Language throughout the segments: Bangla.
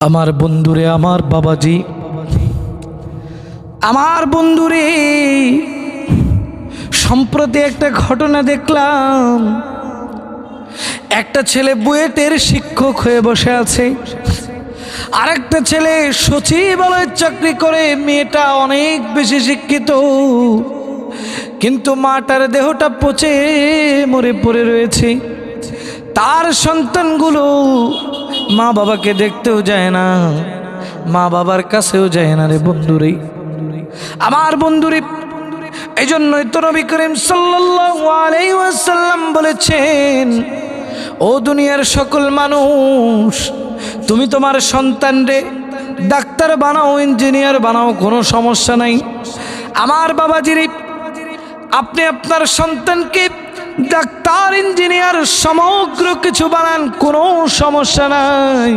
আমার বন্ধুরে, আমার বাবাজি, আমার বন্ধুরে, সম্প্রতি একটা ঘটনা দেখলাম। একটা ছেলে বুয়েটের শিক্ষক হয়ে বসে আছে, আরেকটা ছেলে সচিবালয়ের চাকরি করে। মেয়েটা অনেক বেশি শিক্ষিত, কিন্তু মাটার দেহটা পচে মরে পড়ে রয়েছে। তার সন্তানগুলো মা বাবাকে দেখতেও যায় না, মা বাবার কাছেও যায় না রে বন্ধুরে, আমার বন্ধুরে। এই জন্যই তো নবী করিম সাল্লাল্লাহু আলাইহি ওয়াসাল্লাম বলেছেন, ও দুনিয়ার সকল মানুষ, তুমি তোমার সন্তানরে ডাক্তার বানাও, ইঞ্জিনিয়ার বানাও, কোনো সমস্যা নাই। আমার বাবাজিরে, আপনি আপনার সন্তানকে ডাক্তার, ইঞ্জিনিয়ার, সমগ্র কিছু বানান, কোনো সমস্যা নাই।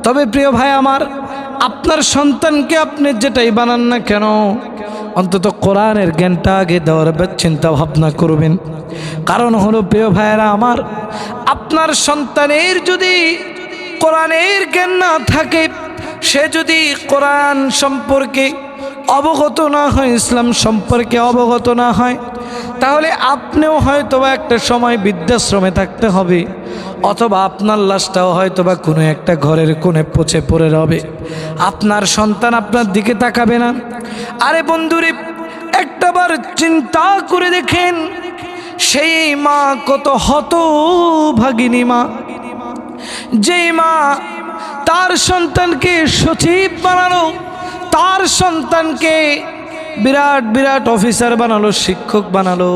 তবে প্রিয় ভাই আমার, আপনার সন্তানকে আপনি যেটাই বানান না কেন, অন্তত কোরআনের জ্ঞানটা আগে দেওয়ার চিন্তা ভাবনা করবেন। কারণ হলো প্রিয় ভাইয়েরা আমার, আপনার সন্তানের যদি কোরআনের জ্ঞান না থাকে, সে যদি কোরআন সম্পর্কে অবগত না হয়, ইসলাম সম্পর্কে অবগত না হয়, তাহলে আপনিও হয়তোবা একটা সময় বৃদ্ধাশ্রমে থাকতে হবে, অথবা আপনার লাশটাও হয়তোবা কোনো একটা ঘরের কোণে পচে পড়ে রবে। আপনার সন্তান আপনার দিকে তাকাবে না। আরে বন্ধুরে, একটাবার চিন্তা করে দেখেন, সেই মা কত হতভাগিনী মা, যেই মা তার সন্তানকে সচিব বানালো, তার সন্তানকে বিরাট বিরাট অফিসার বানালো, শিক্ষক বানালো,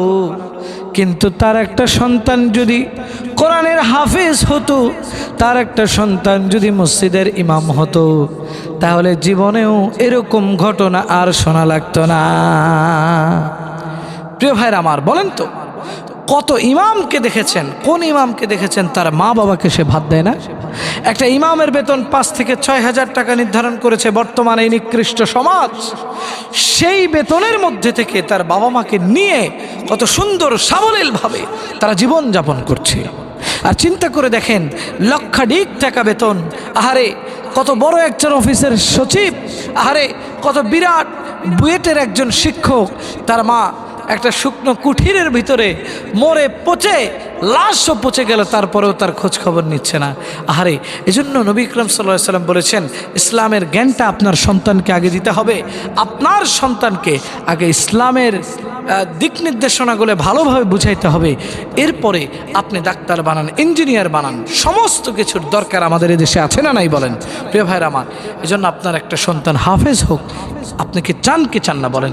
কিন্তু তার একটা সন্তান যদি কোরআনের হাফেজ হতো, তার একটা সন্তান যদি মসজিদের ইমাম হতো, তাহলে জীবনেও এরকম ঘটনা আর শোনা লাগতো না। প্রিয় ভাইরা আমার, বলেন তো, কত ইমামকে দেখেছেন, কোন ইমামকে দেখেছেন তার মা বাবাকে সে ভাত দেয় না? একটা ইমামের বেতন 5 থেকে 6 হাজার টাকা নির্ধারণ করেছে বর্তমানে এই নিকৃষ্ট সমাজ। সেই বেতনের মধ্যে থেকে তার বাবা মাকে নিয়ে কত সুন্দর সাবলীলভাবে তারা জীবন যাপন করছে। আর চিন্তা করে দেখেন, লক্ষাধিক টাকা বেতন, আহারে কত বড় একজন অফিসের সচিব, আহারে কত বিরাট বুয়েটের একজন শিক্ষক, তার মা একটা শুকনো কুঠিরের ভিতরে মরে পচে, লাশও পচে গেল, তারপরেও তার খোঁজ খবর নিচ্ছে না। আহারে, এজন্য নবী আকরাম সাল্লাল্লাহু আলাইহি ওয়াসাল্লাম বলেছেন, ইসলামের জ্ঞানটা আপনার সন্তানকে আগে দিতে হবে। আপনার সন্তানকে আগে ইসলামের দিক নির্দেশনাগুলো ভালোভাবে বুঝাইতে হবে, এরপরে আপনি ডাক্তার বানান, ইঞ্জিনিয়ার বানান। সমস্ত কিছুর দরকার আমাদের এদেশে আছে না নাই বলেন? প্রিয় ভাইরা আমার, এজন্য আপনার একটা সন্তান হাফেজ হোক। আপনি কি চান কি চান না বলেন?